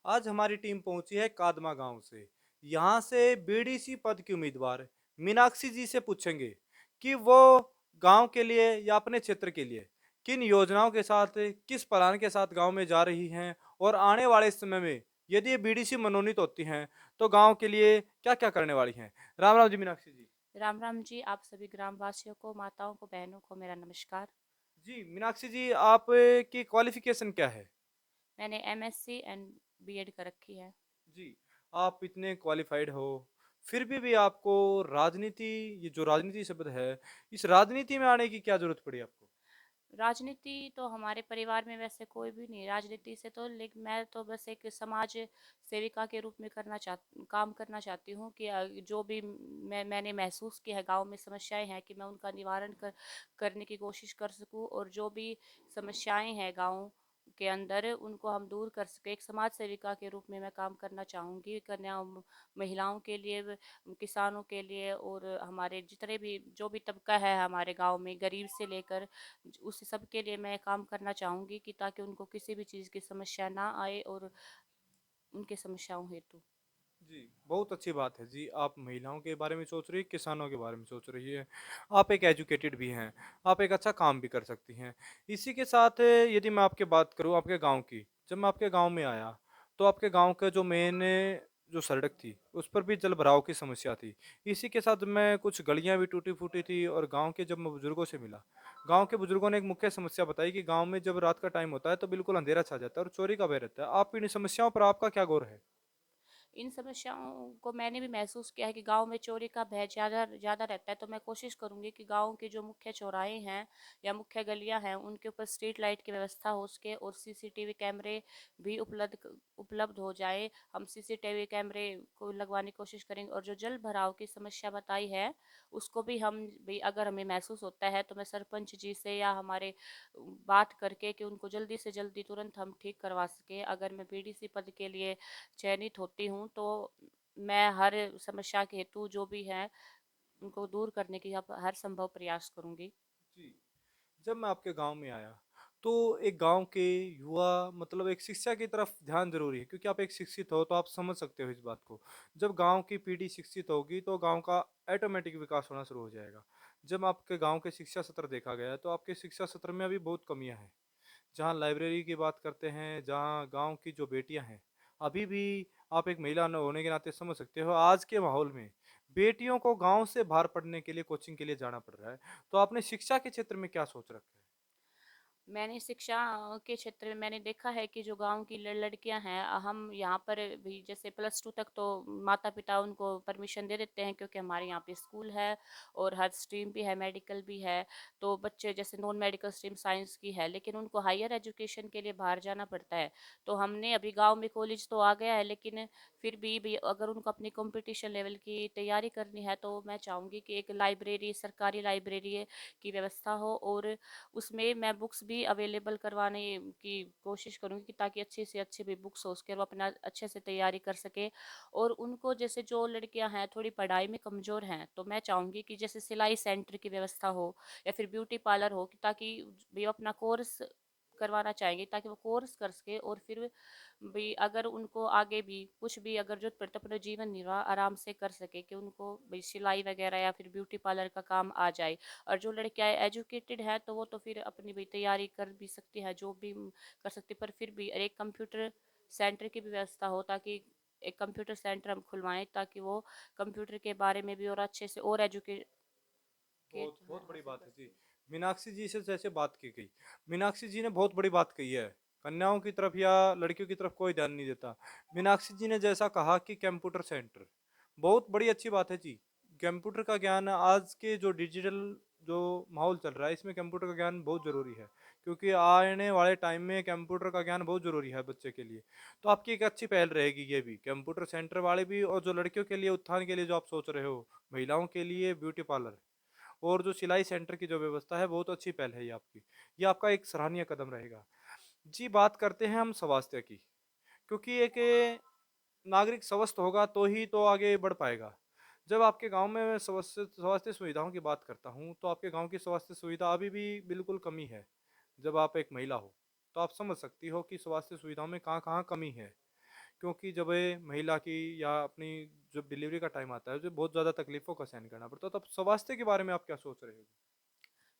आज हमारी टीम पहुंची है कादमा गांव से। यहाँ से बीडीसी पद की उम्मीदवार मीनाक्षी जी से पूछेंगे कि वो गांव के लिए या अपने क्षेत्र के लिए किन योजनाओं के साथ, किस प्लान के साथ गांव में जा रही हैं और आने वाले समय में यदि ये बीडीसी मनोनीत होती हैं तो गांव के लिए क्या क्या करने वाली हैं। राम राम जी मीनाक्षी जी। राम राम जी। आप सभी ग्रामवासियों को, माताओं को, बहनों को मेरा नमस्कार। जी मीनाक्षी जी, आप की क्वालिफिकेशन क्या है। मैंने एमएससी एंड बीएड कर रखी है। जी, आप इतने क्वालिफ़ाइड हो, फिर भी आपको राजनीति, ये जो राजनीति शब्द है, इस राजनीति में आने की क्या ज़रूरत पड़ी आपको? राजनीति तो हमारे परिवार में वैसे कोई भी नहीं राजनीति से, तो लेकिन मैं तो बस एक समाज सेविका के रूप में काम करना चाहती हूँ कि जो भी मैंने महसूस किया है गांव में समस्याएं हैं कि मैं उनका निवारण करने की कोशिश कर सकूं, और जो भी समस्याएं हैं गांव के अंदर उनको हम दूर कर सके। एक समाज सेविका के रूप में मैं काम करना चाहूँगी, कन्याओं, महिलाओं के लिए, किसानों के लिए, और हमारे जितने भी जो भी तबका है हमारे गांव में, गरीब से लेकर उस सब के लिए मैं काम करना चाहूँगी कि ताकि उनको किसी भी चीज़ की समस्या ना आए, और उनके समस्याओं हेतु। जी, बहुत अच्छी बात है जी, आप महिलाओं के बारे में सोच रही हैं, किसानों के बारे में सोच रही हैं। आप एक एजुकेटेड भी हैं, आप एक अच्छा काम भी कर सकती हैं। इसी के साथ यदि मैं आपकी बात करूँ आपके गाँव की, जब मैं आपके गाँव में आया, तो आपके गाँव का जो मेन जो सड़क थी, उस पर भी जल भराव की समस्या थी। इसी के साथ में कुछ गलियाँ भी टूटी-फूटी थी और गाँव के जब मैं बुजुर्गों से मिला, गाँव के बुजुर्गों ने एक मुख्य समस्या बताई कि गाँव में जब रात का टाइम होता है, तो बिल्कुल अंधेरा छा जाता है और चोरी का भय रहता है। आप इन समस्याओं पर आपका क्या गौर है? इन समस्याओं को मैंने भी महसूस किया है कि गांव में चोरी का भय ज़्यादा ज़्यादा रहता है, तो मैं कोशिश करूंगी कि गांव के जो मुख्य चौराहे हैं या मुख्य गलियां हैं उनके ऊपर स्ट्रीट लाइट की व्यवस्था हो सके, और सीसीटीवी कैमरे भी उपलब्ध हो जाए। हम सीसीटीवी कैमरे को लगवाने की कोशिश करेंगे, और जो जल भराव की समस्या बताई है उसको भी अगर हमें महसूस होता है तो मैं सरपंच जी से या हमारे बात करके कि उनको जल्दी से जल्दी तुरंत हम ठीक करवा सके। अगर मैं बीडीसी पद के लिए चयनित होती हूँ तो मैं हर समस्या के हेतु जो भी है उनको दूर करने की हर संभव प्रयास करूंगी। जी। जब मैं आपके गाँव में आया, तो एक गाँव के युवा मतलब एक शिक्षा की तरफ ध्यान ज़रूरी है क्योंकि आप एक शिक्षित हो तो आप समझ सकते हो इस बात को। जब गाँव की पीढ़ी शिक्षित होगी तो गाँव का ऑटोमेटिक विकास होना शुरू हो जाएगा। जब आपके गाँव के शिक्षा सत्र देखा गया तो आपके शिक्षा सत्र में अभी बहुत कमियाँ हैं। जहाँ लाइब्रेरी की बात करते हैं, जहाँ गाँव की जो बेटियाँ हैं, अभी भी आप एक महिला न होने के नाते समझ सकते हो आज के माहौल में बेटियों को गाँव से बाहर पढ़ने के लिए, कोचिंग के लिए जाना पड़ रहा है। तो आपने शिक्षा के क्षेत्र में क्या सोच रखा है? मैंने शिक्षा के क्षेत्र में मैंने देखा है कि जो गांव की लड़कियां हैं, हम यहाँ पर भी जैसे +2 तक तो माता पिता उनको परमिशन दे देते हैं, क्योंकि हमारे यहाँ पे स्कूल है और हर स्ट्रीम भी है, मेडिकल भी है। तो बच्चे जैसे नॉन मेडिकल स्ट्रीम साइंस की है, लेकिन उनको हायर एजुकेशन के लिए बाहर जाना पड़ता है। तो हमने अभी गाँव में कॉलेज तो आ गया है, लेकिन फिर भी अगर उनको अपनी कंपटीशन लेवल की तैयारी करनी है तो मैं चाहूँगी कि एक लाइब्रेरी, सरकारी लाइब्रेरी की व्यवस्था हो, और उसमें मैं बुक्स भी अवेलेबल करवाने की कोशिश करूँगी कि ताकि अच्छी से अच्छी भी बुक्स हो उसके, वो अपना अच्छे से तैयारी कर सके। और उनको जैसे जो लड़कियां हैं थोड़ी पढ़ाई में कमज़ोर हैं, तो मैं चाहूँगी कि जैसे सिलाई सेंटर की व्यवस्था हो या फिर ब्यूटी पार्लर हो, कि ताकि भी अपना कोर्स करवाना चाहेंगे ताकि वो कोर्स कर सके, और फिर भी अगर उनको आगे भी कुछ भी अगर जरूरत पड़े तो अपना जीवन निर्वाह आराम से कर सके, कि उनको भाई सिलाई वगैरह या फिर ब्यूटी पार्लर का काम आ जाए। और जो लड़कियां एजुकेटेड है तो वो तो फिर अपनी भी तैयारी कर भी सकती है, जो भी कर सकती, पर फिर भी एक कंप्यूटर सेंटर की भी व्यवस्था हो, ताकि एक कंप्यूटर सेंटर हम खुलवाएं ताकि वो कंप्यूटर के बारे में भी और अच्छे से और एजुकेट बहुत बहुत बड़ी हासिल बात कर है जी। सके। मीनाक्षी जी से जैसे बात की गई, मीनाक्षी जी ने बहुत बड़ी बात कही है। कन्याओं की तरफ या लड़कियों की तरफ कोई ध्यान नहीं देता। मीनाक्षी जी ने जैसा कहा कि कंप्यूटर सेंटर, बहुत बड़ी अच्छी बात है जी। कंप्यूटर का ज्ञान आज के जो डिजिटल जो माहौल चल रहा है इसमें कंप्यूटर का ज्ञान बहुत ज़रूरी है, क्योंकि आने वाले टाइम में कंप्यूटर का ज्ञान बहुत ज़रूरी है बच्चे के लिए। तो आपकी एक अच्छी पहल रहेगी ये भी, कंप्यूटर सेंटर वाले भी, और जो लड़कियों के लिए उत्थान के लिए जो आप सोच रहे हो, महिलाओं के लिए ब्यूटी पार्लर और जो सिलाई सेंटर की जो व्यवस्था है, बहुत अच्छी पहल है ये आपकी। ये आपका एक सराहनीय कदम रहेगा। जी, बात करते हैं हम स्वास्थ्य की, क्योंकि एक नागरिक स्वस्थ होगा तो ही तो आगे बढ़ पाएगा। जब आपके गाँव में मैं स्वास्थ्य स्वास्थ्य सुविधाओं की बात करता हूँ, तो आपके गाँव की स्वास्थ्य सुविधा अभी भी बिल्कुल कमी है। जब आप एक महिला हो, तो आप समझ सकती हो कि स्वास्थ्य सुविधाओं में कहाँ-कहाँ कमी है। क्योंकि जब ये महिला की या अपनी जब डिलीवरी का टाइम आता है, तो बहुत ज़्यादा तकलीफ़ों का सहन करना पड़ता है। तो अब स्वास्थ्य के बारे में आप क्या सोच रहे हो?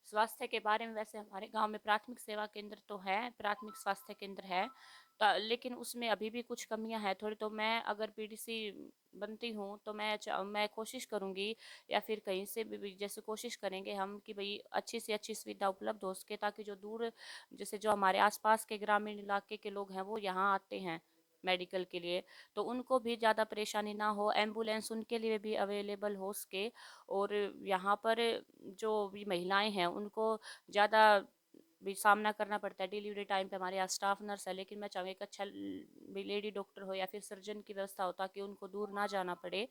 स्वास्थ्य के बारे में वैसे हमारे गांव में प्राथमिक सेवा केंद्र तो है, प्राथमिक स्वास्थ्य केंद्र है। लेकिन उसमें अभी भी कुछ कमियां हैं थोड़ी। तो मैं अगर पीडीसी बनती हूँ तो मैं कोशिश करूँगी, या फिर कहीं से भी जैसे कोशिश करेंगे हम कि भाई अच्छी से अच्छी सुविधा उपलब्ध हो सके, ताकि जो दूर, जैसे जो हमारे आसपास के ग्रामीण इलाके के लोग हैं वो यहाँ आते हैं मेडिकल के लिए, तो उनको भी ज़्यादा परेशानी ना हो, एम्बुलेंस उनके लिए भी अवेलेबल हो सके। और यहाँ पर जो भी महिलाएं हैं उनको ज़्यादा भी सामना करना पड़ता है डिलीवरी टाइम पे। हमारे यहाँ स्टाफ नर्स है, लेकिन मैं चाहूँगी एक अच्छा भी लेडी डॉक्टर हो या फिर सर्जन की व्यवस्था हो, ताकि उनको दूर ना जाना पड़े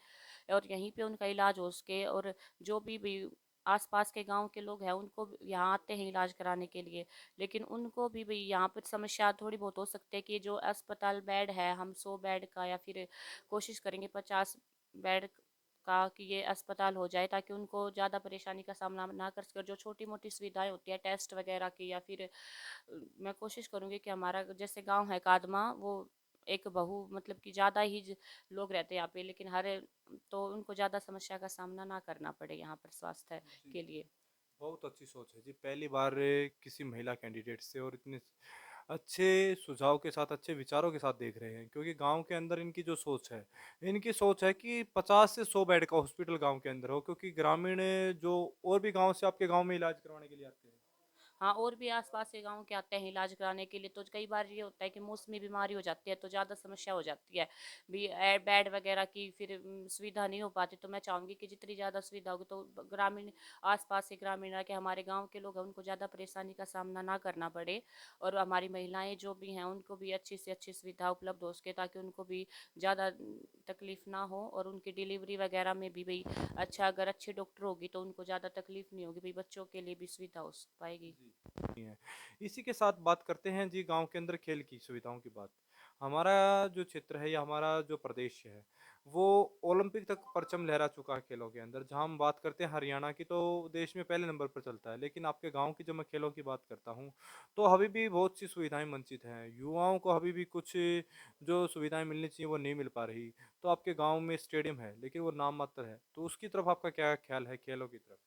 और यहीं पे उनका इलाज हो सके। और जो भी आसपास के गांव के लोग हैं उनको यहाँ आते हैं इलाज कराने के लिए, लेकिन उनको भी यहाँ पर समस्या थोड़ी बहुत हो सकती है कि जो अस्पताल बेड है, हम 100 बेड का या फिर कोशिश करेंगे 50 बेड का कि ये अस्पताल हो जाए, ताकि उनको ज़्यादा परेशानी का सामना ना कर सके। और जो छोटी मोटी सुविधाएं होती है टेस्ट वगैरह की, या फिर मैं कोशिश करूँगी कि हमारा जैसे गांव है कादमा, वो एक बहु मतलब कि ज़्यादा ही लोग रहते हैं यहाँ पे, लेकिन तो उनको ज़्यादा समस्या का सामना ना करना पड़े यहाँ पर स्वास्थ्य जी, के लिए। बहुत अच्छी सोच है जी। पहली बार किसी महिला कैंडिडेट से और इतने अच्छे सुझाव के साथ, अच्छे विचारों के साथ देख रहे हैं, क्योंकि गाँव के अंदर इनकी सोच है कि 50 से 100 बेड का हॉस्पिटल गाँव के अंदर हो, क्योंकि ग्रामीण जो और भी गाँव से आपके गाँव में इलाज करवाने के लिए आते हैं। हाँ, और भी आसपास के गाँव के आते हैं इलाज कराने के लिए। तो कई बार ये होता है कि मौसमी बीमारी हो जाती है तो ज़्यादा समस्या हो जाती है भी, बेड वगैरह की फिर सुविधा नहीं हो पाती। तो मैं चाहूँगी कि जितनी ज़्यादा सुविधा होगी तो ग्रामीण, आसपास के ग्रामीण के हमारे गाँव के लोग हैं उनको ज़्यादा परेशानी का सामना ना करना पड़े। और हमारी महिलाएं जो भी हैं उनको भी अच्छी से अच्छी सुविधा उपलब्ध हो सके, ताकि उनको भी ज़्यादा तकलीफ ना हो। और उनकी डिलीवरी वगैरह में भी भाई अच्छा, अगर अच्छी डॉक्टर होगी तो उनको ज़्यादा तकलीफ नहीं होगी भाई, बच्चों के लिए भी सुविधा हो पाएगी। जी, नहीं है। इसी के साथ बात करते हैं जी गाँव के अंदर खेल की सुविधाओं की बात। हमारा जो क्षेत्र है या हमारा जो प्रदेश है, वो ओलंपिक तक परचम लहरा चुका है खेलों के अंदर। जहाँ हम बात करते हैं हरियाणा की, तो देश में पहले नंबर पर चलता है। लेकिन आपके गाँव की जब मैं खेलों की बात करता हूँ, तो अभी भी बहुत सी सुविधाएँ वंचित हैं। युवाओं को अभी भी कुछ जो सुविधाएँ मिलनी चाहिए वो नहीं मिल पा रही। तो आपके गाँव में स्टेडियम है, लेकिन वो नाम मात्र है। तो उसकी तरफ आपका क्या ख़्याल है खेलों की तरफ?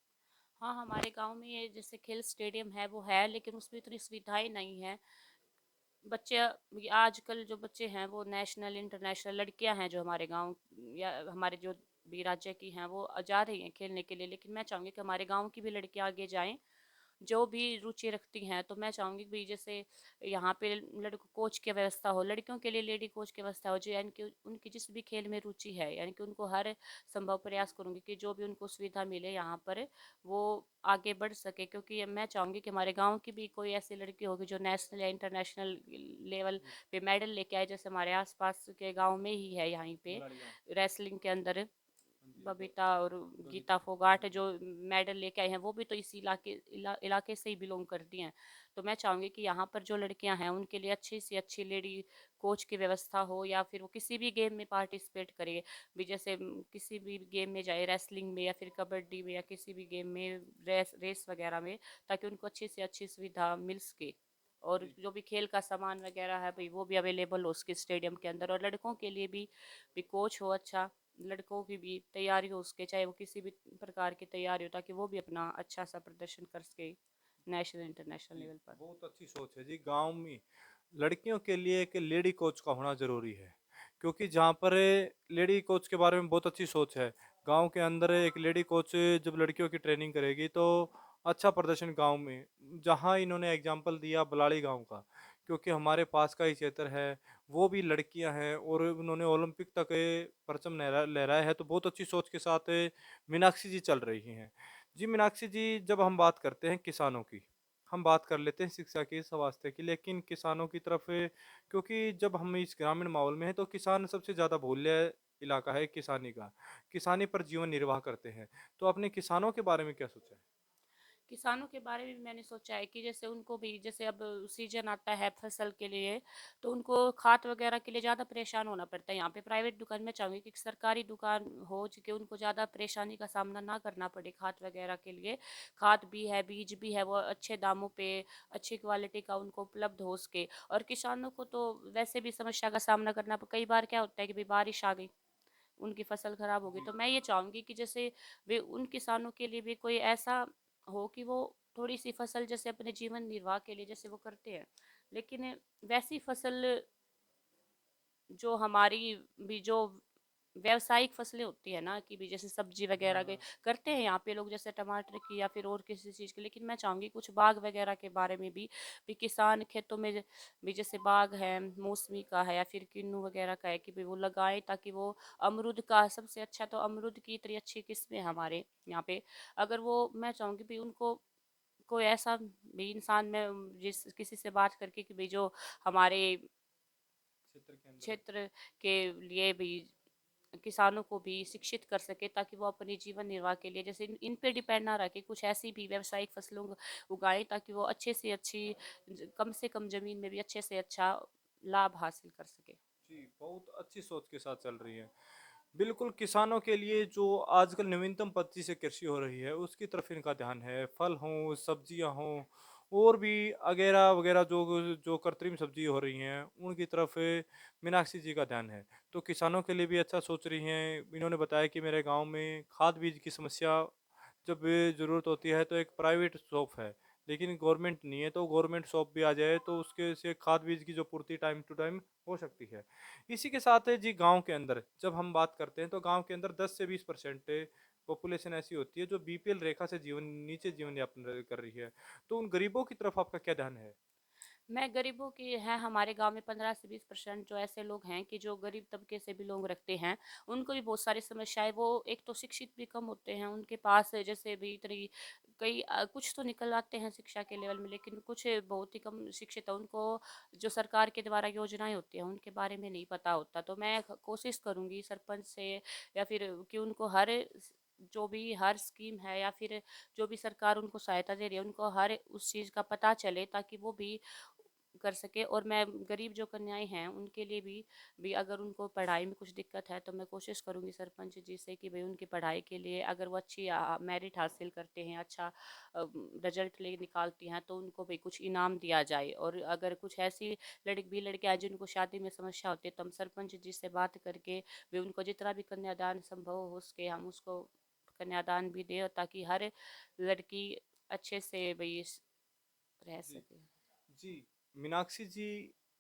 हाँ, हमारे गांव में ये जैसे खेल स्टेडियम है वो है, लेकिन उसमें इतनी सुविधाएं नहीं है। बच्चे, आजकल जो बच्चे हैं वो नेशनल इंटरनेशनल लड़कियां हैं जो हमारे गांव या हमारे जो भी राज्य की हैं वो जा रही हैं खेलने के लिए, लेकिन मैं चाहूँगी कि हमारे गांव की भी लड़कियां आगे जाएं जो भी रुचि रखती हैं। तो मैं चाहूँगी कि जैसे यहाँ पे लड़कों कोच की व्यवस्था हो, लड़कियों के लिए लेडी कोच की व्यवस्था हो, जो यानी कि उनकी जिस भी खेल में रुचि है, यानी कि उनको हर संभव प्रयास करूँगी कि जो भी उनको सुविधा मिले यहाँ पर वो आगे बढ़ सके। क्योंकि मैं चाहूँगी कि हमारे गांव की भी कोई ऐसी लड़की होगी जो नेशनल या इंटरनेशनल लेवल पे मेडल लेके आए, जैसे हमारे आसपास के गांव में ही है यहाँ पे बराड़ी गाँव। रेसलिंग के अंदर हाँ जी, बबीता और बबीता। गीता फोगाट जो मेडल लेके आई हैं, वो भी तो इसी इलाके से ही बिलोंग करती हैं। तो मैं चाहूँगी कि यहाँ पर जो लड़कियां हैं उनके लिए अच्छी से अच्छी लेडी कोच की व्यवस्था हो, या फिर वो किसी भी गेम में पार्टिसिपेट करे भी, जैसे किसी भी गेम में जाए, रेसलिंग में या फिर कबड्डी में या किसी भी गेम में, रेस रेस वगैरह में, ताकि उनको अच्छी से अच्छी सुविधा मिल सके। और जी। जो भी खेल का सामान वगैरह है भाई वो भी अवेलेबल हो उसके स्टेडियम के अंदर। और लड़कों के लिए भी कोच हो अच्छा, लड़कों की भी तैयारी हो उसके, चाहे वो किसी भी प्रकार की तैयारी हो, ताकि वो भी अपना अच्छा सा प्रदर्शन कर सके नेशनल इंटरनेशनल जी, लेवल पर। बहुत अच्छी सोच है जी। गाँव में लड़कियों के लिए एक लेडी कोच का होना ज़रूरी है, क्योंकि जहाँ पर लेडी कोच के बारे में बहुत अच्छी सोच है। गाँव के अंदर एक लेडी कोच जब लड़कियों की ट्रेनिंग करेगी, तो अच्छा प्रदर्शन गाँव में, जहाँ इन्होंने एग्जाम्पल दिया बलाड़ी गाँव का, क्योंकि हमारे पास का ही क्षेत्र है, वो भी लड़कियां हैं और उन्होंने ओलंपिक तक परचम लहराया है। तो बहुत अच्छी सोच के साथ मीनाक्षी जी चल रही हैं। जी मीनाक्षी जी, जब हम बात करते हैं किसानों की, हम बात कर लेते हैं शिक्षा की, स्वास्थ्य की, लेकिन किसानों की तरफ क्योंकि जब हम इस ग्रामीण माहौल में हैं, तो किसान सबसे ज़्यादा बहुल्य इलाका है किसानी का। किसानी पर जीवन निर्वाह करते हैं। तो अपने किसानों के बारे में क्या सोचा है? किसानों के बारे में भी मैंने सोचा है कि जैसे उनको भी जैसे अब सीजन आता है फसल के लिए, तो उनको खाद वगैरह के लिए ज़्यादा परेशान होना पड़ता है। यहाँ पे प्राइवेट दुकान में चाहूँगी कि सरकारी दुकान हो कि उनको ज़्यादा परेशानी का सामना ना करना पड़े खाद वगैरह के लिए। खाद भी है, बीज भी है, वो अच्छे दामों पे अच्छी क्वालिटी का उनको उपलब्ध हो सके। और किसानों को तो वैसे भी समस्या का सामना करना कई बार क्या होता है कि भाई बारिश आ गई, उनकी फसल खराब हो गई, जी। तो मैं ये चाहूँगी कि जैसे वे उन किसानों के लिए भी कोई ऐसा हो कि वो थोड़ी सी फसल जैसे अपने जीवन निर्वाह के लिए जैसे वो करते हैं, लेकिन वैसी फसल जो हमारी भी जो व्यावसायिक फसलें होती है ना कि भी जैसे सब्जी वगैरह के हाँ। करते हैं यहाँ पे लोग जैसे टमाटर की या फिर और किसी चीज़ की, लेकिन मैं चाहूँगी कुछ बाग वगैरह के बारे में भी किसान खेतों में भी जैसे बाग है मौसमी का है या फिर किन्नू वगैरह का है कि भी वो लगाएं, ताकि वो अमरूद का सबसे अच्छा तो अमरूद की इतनी अच्छी किस्में हैं हमारे यहाँ पे। अगर वो मैं चाहूँगी भी उनको कोई ऐसा भी इंसान में जिस किसी से बात करके कि भाई जो हमारे क्षेत्र के अंदर। क्षेत्र के लिए भी किसानों को भी शिक्षित कर सके, ताकि वो अपने जीवन निर्वाह के लिए जैसे इन पे डिपेंड ना रह के कुछ ऐसी भी व्यावसायिक फसलों को उगाएं, ताकि वो अच्छे से अच्छी कम से कम जमीन में भी अच्छे से अच्छा लाभ हासिल कर सके। जी, बहुत अच्छी सोच के साथ चल रही है। बिल्कुल, किसानों के लिए जो आजकल नवीनतम पद्धति से कृषि हो रही है, उसकी तरफ इनका ध्यान है। फल हों, सब्जियाँ हों और भी वगैरह जो जो कृत्रिम सब्ज़ी हो रही हैं, उनकी तरफ मीनाक्षी जी का ध्यान है। तो किसानों के लिए भी अच्छा सोच रही हैं। इन्होंने बताया कि मेरे गाँव में खाद बीज की समस्या जब ज़रूरत होती है तो एक प्राइवेट शॉप है, लेकिन गवर्नमेंट नहीं है, तो गवर्नमेंट शॉप भी आ जाए तो उसके से खाद बीज की जो पूर्ति टाइम टू टाइम हो सकती है। इसी के साथ जी गाँव के अंदर जब हम बात करते हैं तो गाँव के अंदर 10 से 20% पॉपुलेशन ऐसी होती है जो बीपीएल रेखा से नीचे जीवन यापन कर रही है। तो उन गरीबों की तरफ आपका क्या ध्यान है? मैं गरीबों की है हमारे गांव में 15 से 20% जो ऐसे लोग हैं कि जो गरीब तबके से बिलोंग रखते हैं, उनको भी बहुत सारी समस्याएं, वो एक तो शिक्षित भी कम होते हैं, उनके पास जैसे भी इतनी कई कुछ तो निकल आते हैं शिक्षा के लेवल में, लेकिन कुछ बहुत ही कम शिक्षित है, उनको जो सरकार के द्वारा योजनाएं होती हैं उनके बारे में नहीं पता होता। तो मैं कोशिश करूंगी सरपंच से या फिर कि उनको जो भी हर स्कीम है या फिर जो भी सरकार उनको सहायता दे रही है उनको हर उस चीज़ का पता चले, ताकि वो भी कर सके। और मैं गरीब जो कन्याएं हैं उनके लिए भी अगर उनको पढ़ाई में कुछ दिक्कत है तो मैं कोशिश करूंगी सरपंच जी से कि भाई उनकी पढ़ाई के लिए अगर वो अच्छी मेरिट हासिल करते हैं, अच्छा रिजल्ट ले निकालती हैं, तो उनको भी कुछ इनाम दिया जाए। और अगर कुछ ऐसी लड़कियां जिनको शादी में समस्या होती है तो हम सरपंच जी से बात करके भी उनको जितना भी कन्यादान संभव हो सके हम उसको कन्यादान भी दें, ताकि हर लड़की अच्छे से भाई रह जी। सके। जी, मीनाक्षी जी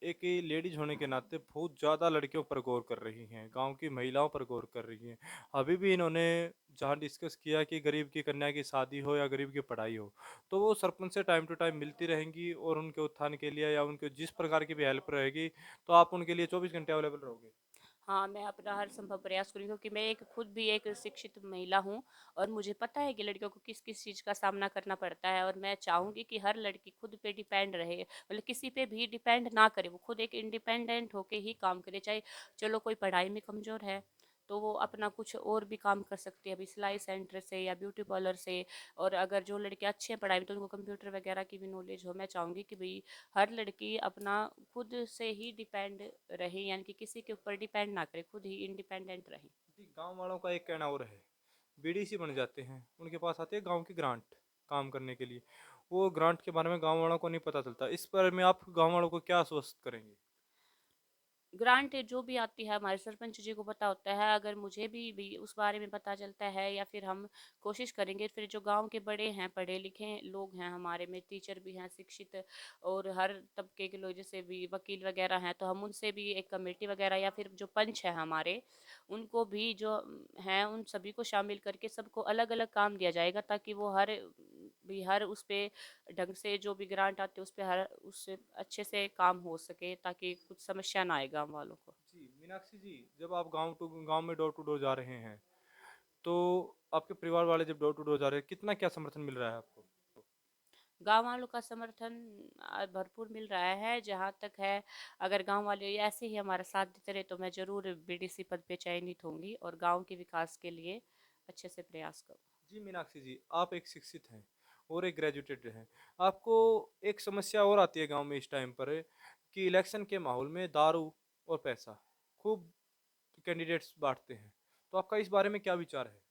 एक लेडीज़ होने के नाते बहुत ज़्यादा लड़कियों पर गौर कर रही हैं, गाँव की महिलाओं पर गौर कर रही हैं। अभी भी इन्होंने जहाँ डिस्कस किया कि गरीब की कन्या की शादी हो या गरीब की पढ़ाई हो, तो वो सरपंच से टाइम टू टाइम मिलती रहेंगी और उनके उत्थान के लिए या उनके जिस प्रकार की भी हेल्प रहेगी, तो आप उनके लिए 24 घंटे अवेलेबल रहोगे। हाँ, मैं अपना हर संभव प्रयास करूँगी, क्योंकि मैं एक खुद भी एक शिक्षित महिला हूँ और मुझे पता है कि लड़कियों को किस-किस चीज़ का सामना करना पड़ता है। और मैं चाहूँगी कि हर लड़की खुद पे डिपेंड रहे, मतलब किसी पे भी डिपेंड ना करे, वो खुद एक इंडिपेंडेंट होके ही काम करे। चाहे चलो कोई पढ़ाई में कमज़ोर है, तो वो अपना कुछ और भी काम कर सकती है, अभी सिलाई सेंटर से या ब्यूटी पार्लर से। और अगर जो लड़कियाँ अच्छी हैं पढ़ाई में तो उनको कंप्यूटर वगैरह की भी नॉलेज हो। मैं चाहूँगी कि भई हर लड़की अपना खुद से ही डिपेंड रहे, यानी कि किसी के ऊपर डिपेंड ना करे, खुद ही इंडिपेंडेंट रहे। जी, गाँव वालों का एक कहना और है, बीडीसी बन जाते हैं, उनके पास आती है गाँव की ग्रांट काम करने के लिए। वो ग्रांट के बारे में गाँव वालों को नहीं पता चलता। इस बारे में आप गाँव वालों को क्या आश्वस्त करेंगे? ग्रांट जो भी आती है हमारे सरपंच जी को पता होता है, अगर मुझे भी उस बारे में पता चलता है या फिर हम कोशिश करेंगे, फिर जो गांव के बड़े हैं पढ़े लिखे लोग हैं हमारे में, टीचर भी हैं शिक्षित और हर तबके के लोग जैसे भी वकील वगैरह हैं, तो हम उनसे भी एक कमेटी वगैरह या फिर जो पंच है हमारे उनको भी जो हैं उन सभी को शामिल करके सबको अलग अलग काम दिया जाएगा, ताकि वो हर उस पे ढंग से जो भी ग्रांट आते हैं उस पे हर उससे अच्छे से काम हो सके, ताकि कुछ समस्या ना आए गाँव वालों को। जी, मीनाक्षी जी, जब आप गाँव में डोर टू डोर जा रहे हैं, तो आपके परिवार वाले जब डोर टू डोर जा रहे हैं, कितना क्या समर्थन मिल रहा है आपको? गाँव वालों का समर्थन भरपूर मिल रहा है। जहाँ तक है, अगर गाँव वाले ऐसे ही हमारा साथ देते रहे तो मैं ज़रूर बीडीसी पद पे चयनित होंगी और गाँव के विकास के लिए अच्छे से प्रयास करूँ। जी मीनाक्षी जी, आप एक शिक्षित हैं और एक ग्रेजुएटेड हैं। आपको एक समस्या और आती है गाँव में इस टाइम पर कि इलेक्शन के माहौल में दारू और पैसा खूब कैंडिडेट्स बाँटते हैं। तो आपका इस बारे में क्या विचार है?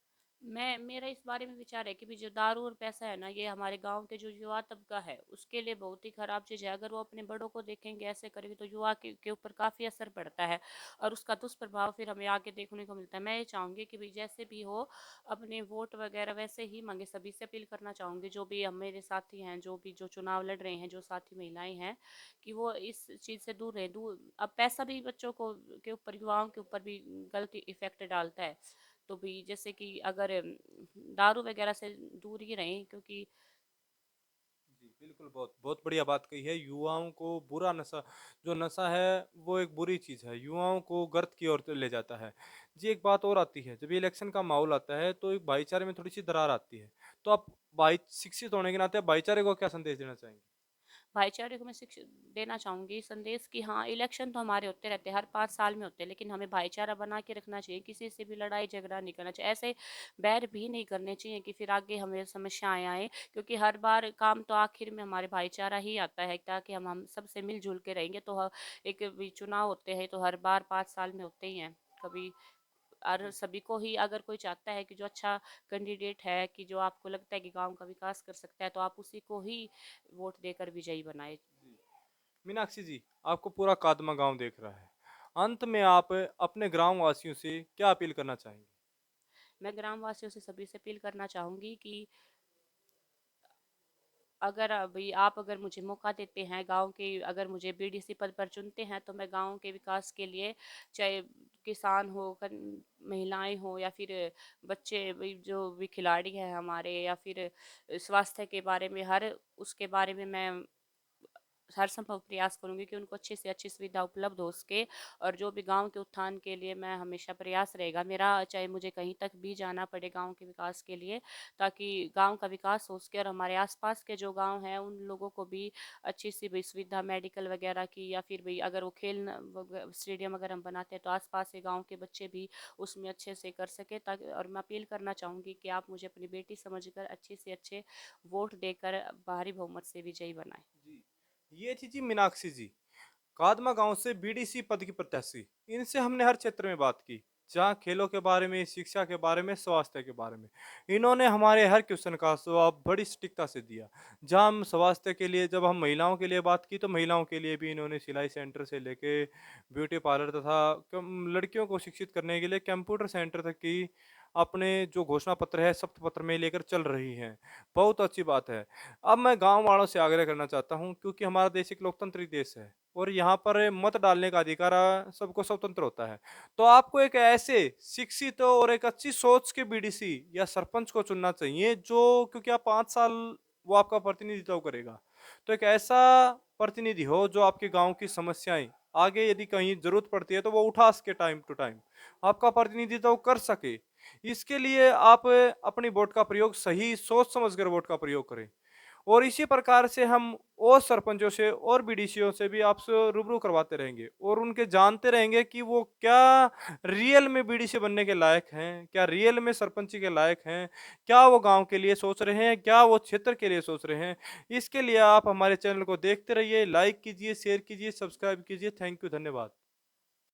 मैं मेरा इस बारे में विचार है कि भी जो दारू और पैसा है ना, ये हमारे गांव के जो युवा तबका है उसके लिए बहुत ही खराब चीज़ है। अगर वो अपने बड़ों को देखेंगे ऐसे करेंगे तो युवा के ऊपर काफ़ी असर पड़ता है और उसका दुष्प्रभाव फिर हमें आगे देखने को मिलता है। मैं ये चाहूँगी कि भी जैसे भी हो अपने वोट वगैरह वैसे ही मांगे। सभी से अपील करना चाहूँगी जो भी हम मेरे साथी हैं, जो भी जो चुनाव लड़ रहे हैं, जो साथी महिलाएं हैं, कि वो इस चीज़ से दूर रहें। दूर अब पैसा भी बच्चों को के ऊपर, युवाओं के ऊपर भी गलत इफेक्ट डालता है। तो भी जैसे कि अगर दारू वगैरह से दूर ही रहें, क्योंकि जी, बिल्कुल, बहुत बहुत बढ़िया बात कही है। युवाओं को बुरा नशा जो नशा है, वो एक बुरी चीज़ है, युवाओं को गर्त की ओर ले जाता है। जी, एक बात और आती है, जब ये इलेक्शन का माहौल आता है, तो एक भाईचारे में थोड़ी-सी दरार आती है। तो आप शिक्षित होने के नाते भाईचारे को क्या संदेश देना चाहेंगे? भाईचारे को मैं शिक्षा देना चाहूँगी संदेश कि हाँ, इलेक्शन तो हमारे होते रहते हैं, हर 5 साल में होते हैं, लेकिन हमें भाईचारा बना के रखना चाहिए। किसी से भी लड़ाई झगड़ा नहीं करना चाहिए, ऐसे बैर भी नहीं करने चाहिए कि फिर आगे हमें समस्याएं आए। क्योंकि हर बार काम तो आखिर में हमारे भाईचारा ही आता है, ताकि हम सबसे मिलजुल के रहेंगे तो एक भी चुनाव होते हैं तो हर बार 5 साल में होते ही हैं कभी। और जी, सभी को ही, अगर कोई चाहता है कि जो अच्छा कैंडिडेट है, कि जो आपको लगता है कि गांव का विकास कर सकता है, तो आप उसी को ही वोट देकर विजयी बनाए। जी। मीनाक्षी जी, आपको पूरा कादमा गाँव देख रहा है। अंत में आप अपने ग्राम वासियों से क्या अपील करना चाहेंगे? मैं ग्राम वासियों से सभी से अपील करना चाहूँगी कि अगर अभी आप अगर मुझे मौका देते हैं, गांव के अगर मुझे बीडीसी पद पर चुनते हैं, तो मैं गांव के विकास के लिए, चाहे किसान हो, महिलाएं हो, या फिर बच्चे भी जो भी खिलाड़ी हैं हमारे, या फिर स्वास्थ्य के बारे में, हर उसके बारे में मैं हर संभव प्रयास करूंगी कि उनको अच्छी से अच्छी सुविधा उपलब्ध हो सके। और जो भी गांव के उत्थान के लिए मैं हमेशा प्रयास रहेगा मेरा, चाहे मुझे कहीं तक भी जाना पड़े गांव के विकास के लिए, ताकि गांव का विकास हो सके और हमारे आसपास के जो गांव हैं उन लोगों को भी अच्छी सी भी सुविधा मेडिकल वगैरह की, या फिर भी अगर वो खेल स्टेडियम अगर हम बनाते हैं तो आसपास के गाँव के बच्चे भी उसमें अच्छे से कर सके। ताकि और मैं अपील करना चाहूँगी कि आप मुझे अपनी बेटी समझकर अच्छे से अच्छे वोट देकर भारी बहुमत से विजयी बनाएं। जी, ये थी जी मीनाक्षी जी। कादमा गांव से बीडीसी पद की प्रत्याशी। इनसे हमने हर क्षेत्र में बात की, जहाँ खेलों के बारे में, शिक्षा के बारे में, स्वास्थ्य के बारे में। इन्होंने हमारे हर क्वेश्चन का जवाब बड़ी सटीकता से दिया। जहाँ हम स्वास्थ्य के लिए, जब हम महिलाओं के लिए बात की, तो महिलाओं के लिए भी इन्होंने सिलाई सेंटर से लेके ब्यूटी पार्लर तथा लड़कियों को शिक्षित करने के लिए कंप्यूटर सेंटर तक की अपने जो घोषणा पत्र है, शपथ पत्र में लेकर चल रही हैं। बहुत अच्छी बात है। अब मैं गाँव वालों से आग्रह करना चाहता हूँ, क्योंकि हमारा देश एक लोकतांत्रिक देश है और यहाँ पर मत डालने का अधिकार सबको स्वतंत्र होता है। तो आपको एक ऐसे शिक्षित और एक अच्छी सोच के बीडीसी या सरपंच को चुनना चाहिए, जो क्योंकि आप 5 साल वो आपका प्रतिनिधित्व करेगा। तो एक ऐसा प्रतिनिधि हो जो आपके गाँव की समस्याएँ आगे यदि कहीं ज़रूरत पड़ती है तो वो उठा सके टाइम टू टाइम, आपका प्रतिनिधित्व कर सके। इसके लिए आप अपनी वोट का प्रयोग सही सोच समझ कर वोट का प्रयोग करें। और इसी प्रकार से हम और सरपंचों से और बीडीसीओ से भी आपसे रूबरू करवाते रहेंगे और उनके जानते रहेंगे कि वो क्या रियल में बीडीसी बनने के लायक हैं, क्या रियल में सरपंची के लायक हैं, क्या वो गांव के लिए सोच रहे हैं, क्या वो क्षेत्र के लिए सोच रहे हैं। इसके लिए आप हमारे चैनल को देखते रहिए, लाइक कीजिए, शेयर कीजिए, सब्सक्राइब कीजिए। थैंक यू, धन्यवाद।